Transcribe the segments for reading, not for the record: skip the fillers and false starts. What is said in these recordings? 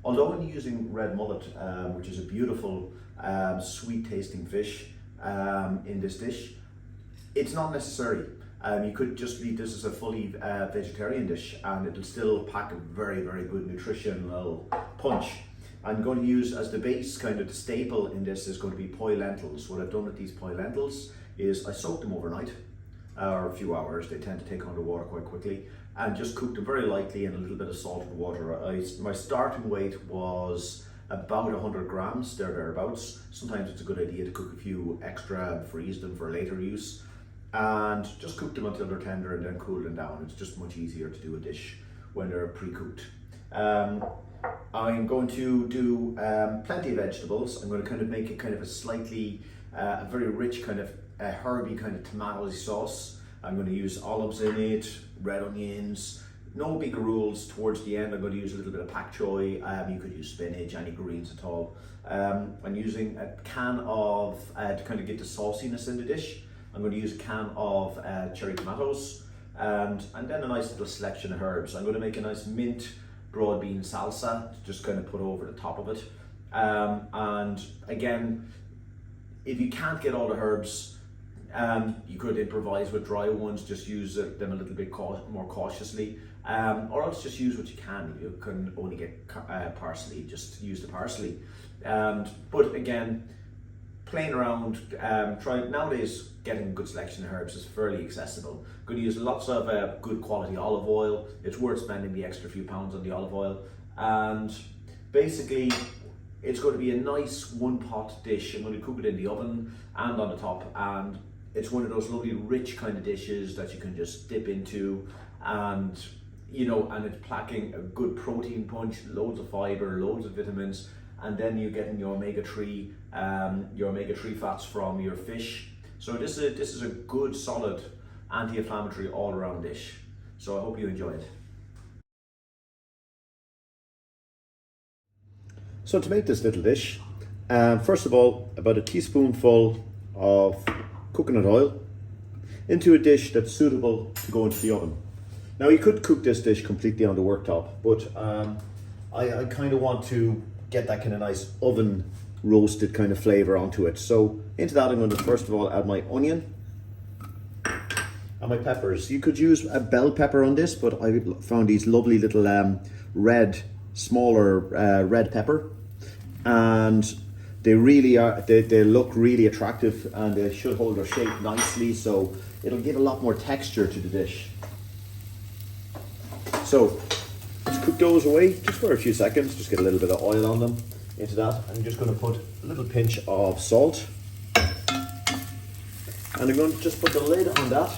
Although I'm using red mullet, which is a beautiful sweet tasting fish in this dish, it's not necessary. You could just eat this as a fully vegetarian dish and it'll still pack a very, very good nutritional punch. I'm going to use as the base, kind of the staple in this is going to be Puy Lentils. What I've done with these Puy Lentils is I soaked them overnight, or a few hours. They tend to take on the water quite quickly, and just cooked them very lightly in a little bit of salted water. My starting weight was about 100 grams, thereabouts. Sometimes it's a good idea to cook a few extra and freeze them for later use. And just cook them until they're tender and then cool them down. It's just much easier to do a dish when they're pre-cooked. I'm going to do plenty of vegetables. I'm going to kind of make it kind of a slightly, a very rich kind of herby kind of tomato sauce. I'm going to use olives in it, red onions, no big rules. Towards the end I'm going to use a little bit of pak choy. You could use spinach, any greens at all. I'm using a can of, to kind of get the sauciness in the dish, I'm going to use a can of cherry tomatoes and then a nice little selection of herbs. I'm going to make a nice mint broad bean salsa to just kind of put over the top of it. And again, if you can't get all the herbs, you could improvise with dry ones, just use them a little bit more cautiously, or else just use what you can. If you can only get parsley, just use the parsley. But again, playing around, nowadays getting a good selection of herbs is fairly accessible. Going to use lots of good quality olive oil. It's worth spending the extra few pounds on the olive oil, and basically it's going to be a nice one pot dish. I'm going to cook it in the oven and on the top, and it's one of those lovely rich kind of dishes that you can just dip into, and and it's packing a good protein punch, loads of fiber, loads of vitamins, and then you're getting your omega-3 fats from your fish. So this is a good solid anti-inflammatory all-around dish. So I hope you enjoy it. So to make this little dish, first of all, about a teaspoonful of coconut oil into a dish that's suitable to go into the oven. Now you could cook this dish completely on the worktop, but I kind of want to get that kind of nice oven roasted kind of flavor onto it. So into that I'm going to first of all add my onion and my peppers. You could use a bell pepper on this, but I found these lovely little smaller red pepper, and they really are, they look really attractive, and they should hold their shape nicely, so it'll give a lot more texture to the dish. So let's cook those away just for a few seconds, just get a little bit of oil on them. Into that, I'm just going to put a little pinch of salt, and I'm going to just put the lid on that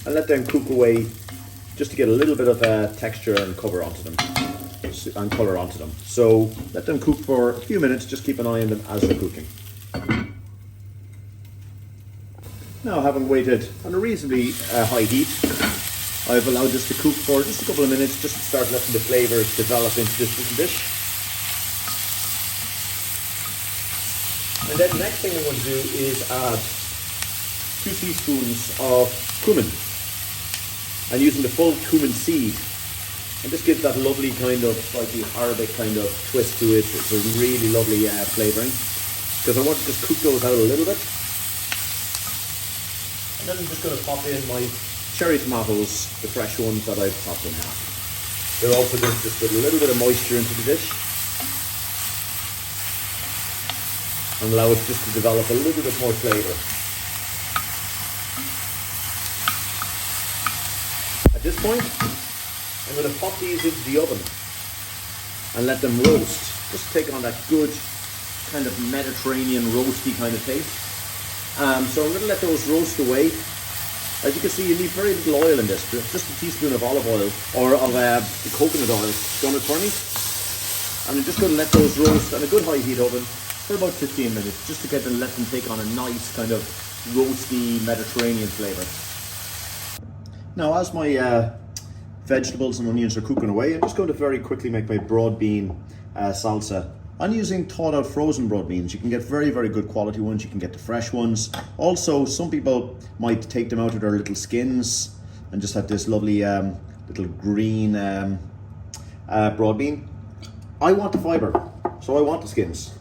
and let them cook away, just to get a little bit of texture and cover onto them and color onto them. So let them cook for a few minutes, just keep an eye on them as they're cooking. Now, having waited on a reasonably high heat, I've allowed this to cook for just a couple of minutes, just to start letting the flavors develop into this little dish. And then the next thing I'm going to do is add 2 teaspoons of cumin. I'm using the full cumin seed, and this gives that lovely kind of slightly Arabic kind of twist to it. It's a really lovely flavouring, because I want to just cook those out a little bit. And then I'm just going to pop in my cherry tomatoes, the fresh ones that I've chopped in half. They're also going to just put a little bit of moisture into the dish and allow it just to develop a little bit more flavour. At this point, I'm going to pop these into the oven and let them roast. Just take on that good kind of Mediterranean roasty kind of taste. So I'm going to let those roast away. As you can see, you need very little oil in this, just a teaspoon of olive oil or of the coconut oil done it for me. And I'm just going to let those roast on a good high heat oven for about 15 minutes, just to let them take on a nice kind of roasty Mediterranean flavour. Now, as my vegetables and onions are cooking away, I'm just going to very quickly make my broad bean salsa. I'm using thawed out frozen broad beans. You can get very, very good quality ones. You can get the fresh ones. Also, some people might take them out of their little skins and just have this lovely little green broad bean. I want the fibre, so I want the skins.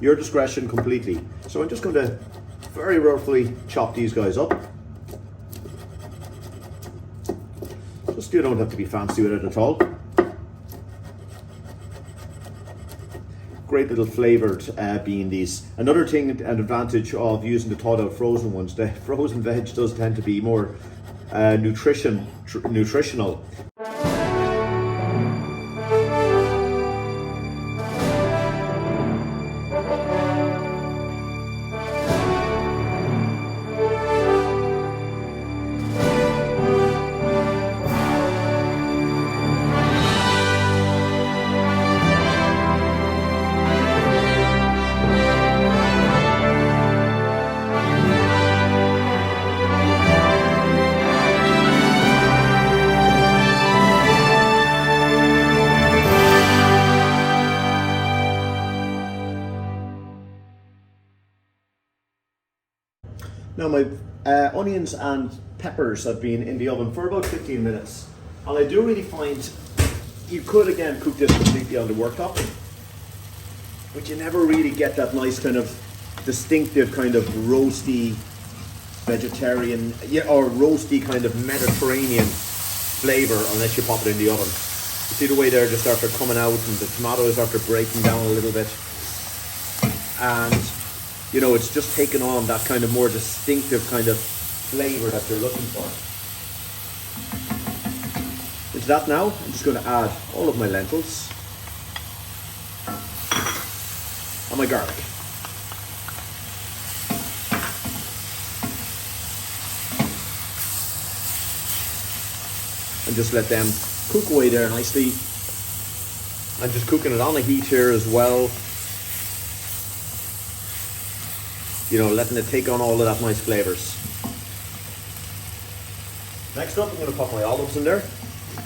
Your discretion completely. So I'm just going to very roughly chop these guys up. Just, you don't have to be fancy with it at all. Great little flavoured bean, these. Another thing, an advantage of using the thawed out frozen ones, the frozen veg does tend to be more nutritional. Now my onions and peppers have been in the oven for about 15 minutes. And I do really find you could again cook this completely on the worktop, but you never really get that nice kind of distinctive kind of roasty vegetarian, or roasty kind of Mediterranean flavour unless you pop it in the oven. You see the way they're just after coming out and the tomatoes after breaking down a little bit. And you know, it's just taken on that kind of more distinctive kind of flavour that you're looking for. Into that now, I'm just going to add all of my lentils and my garlic. And just let them cook away there nicely. I'm just cooking it on a heat here as well. You know, letting it take on all of that nice flavours. Next up, I'm going to pop my olives in there.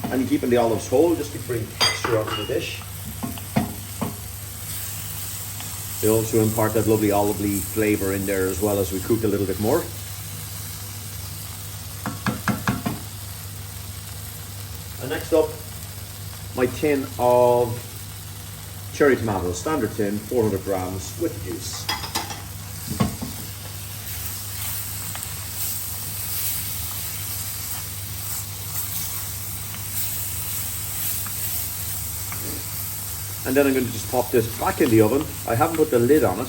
I'm keeping the olives whole just to bring texture onto the dish. They also impart that lovely olively flavour in there as well as we cook a little bit more. And next up, my tin of cherry tomatoes, standard tin, 400 grams with the juice. And then I'm going to just pop this back in the oven. I haven't put the lid on it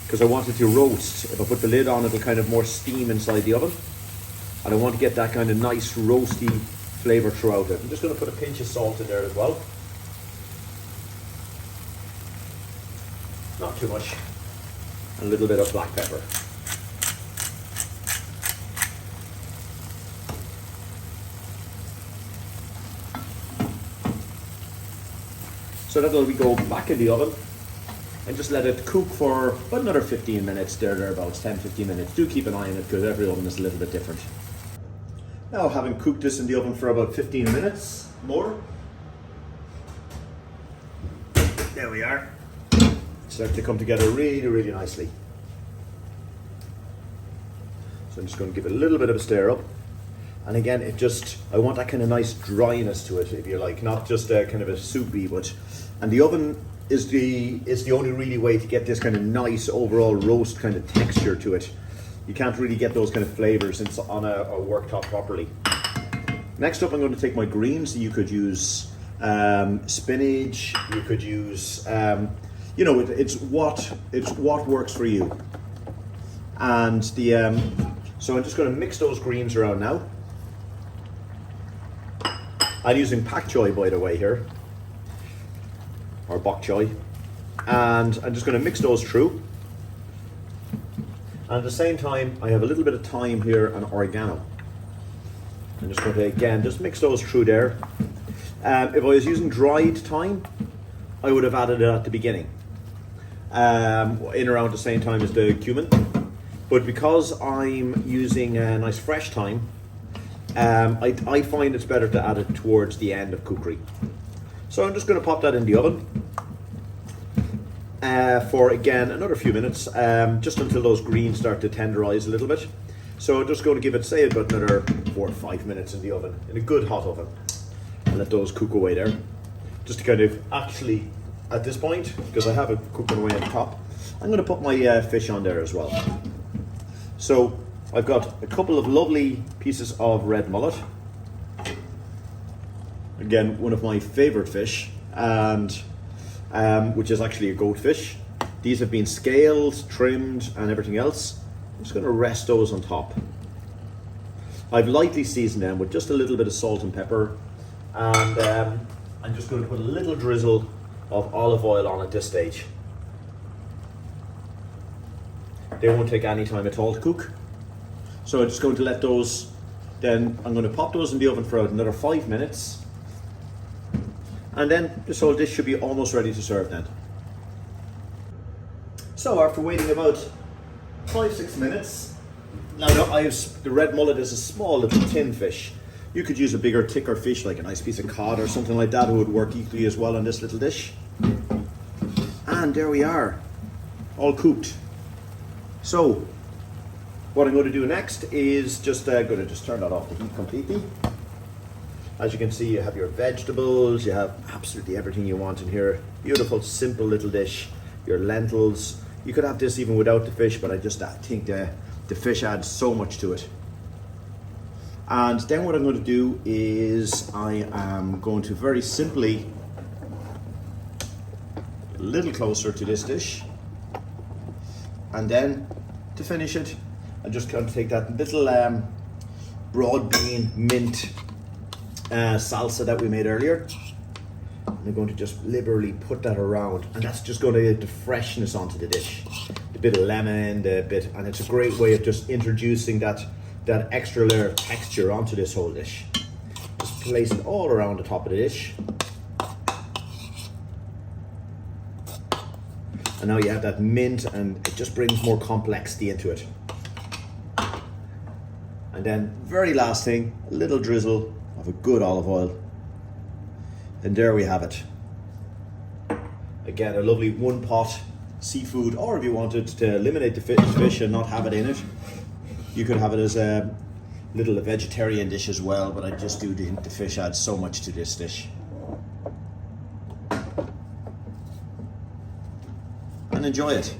because I want it to roast. If I put the lid on, it'll kind of more steam inside the oven. And I want to get that kind of nice roasty flavour throughout it. I'm just going to put a pinch of salt in there as well. Not too much. And a little bit of black pepper. So that'll go back in the oven and just let it cook for about another 15 minutes, thereabouts, 10-15 minutes. Do keep an eye on it because every oven is a little bit different. Now, having cooked this in the oven for about 15 minutes more, there we are. Start to come together really, really nicely. So I'm just going to give it a little bit of a stir up. And again, I want that kind of nice dryness to it, if you like, not just a kind of a soupy, and the oven is the only really way to get this kind of nice overall roast kind of texture to it. You can't really get those kind of flavors on a worktop properly. Next up, I'm going to take my greens. You could use spinach. You could use, you know, it's what works for you. And so I'm just going to mix those greens around now. I'm using pak choy, by the way, here, or bok choy, and I'm just going to mix those through. And at the same time, I have a little bit of thyme here and oregano. I'm just going to again just mix those through there. If I was using dried thyme, I would have added it at the beginning, in around the same time as the cumin. But because I'm using a nice fresh thyme, I find it's better to add it towards the end of cookery. So I'm just going to pop that in the oven for again another few minutes, just until those greens start to tenderize a little bit. So I'm just going to give it, say, about another 4 or 5 minutes in the oven, in a good hot oven, and let those cook away there. just to kind of actually, at this point, because I have it cooking away on the top, I'm going to put my fish on there as well. So I've got a couple of lovely pieces of red mullet. Again, one of my favorite fish, and which is actually a goatfish. These have been scaled, trimmed, and everything else. I'm just going to rest those on top. I've lightly seasoned them with just a little bit of salt and pepper, and I'm just going to put a little drizzle of olive oil on at this stage. They won't take any time at all to cook. So I'm just going to let those, then I'm going to pop those in the oven for another 5 minutes. And then this whole dish should be almost ready to serve then. So after waiting about 5-6 minutes, now the red mullet is a small little tin fish. You could use a bigger, thicker fish like a nice piece of cod or something like that, who would work equally as well on this little dish. And there we are, all cooked. So what I'm going to do next is just going to just turn that off the heat completely. As you can see, you have your vegetables, you have absolutely everything you want in here. Beautiful, simple little dish. Your lentils. You could have this even without the fish, but I think the fish adds so much to it. And then what I'm going to do is I am going to very simply get a little closer to this dish. And then to finish it, I'm just going to take that little broad bean mint salsa that we made earlier. I'm going to just liberally put that around, and that's just going to add the freshness onto the dish. The bit of lemon, and it's a great way of just introducing that extra layer of texture onto this whole dish. Just place it all around the top of the dish. And now you have that mint, and it just brings more complexity into it. And then, very last thing, a little drizzle of a good olive oil. And there we have it. Again, a lovely one pot seafood, or if you wanted to eliminate the fish and not have it in it, you could have it as a little vegetarian dish as well, but I just do think the fish adds so much to this dish. And enjoy it.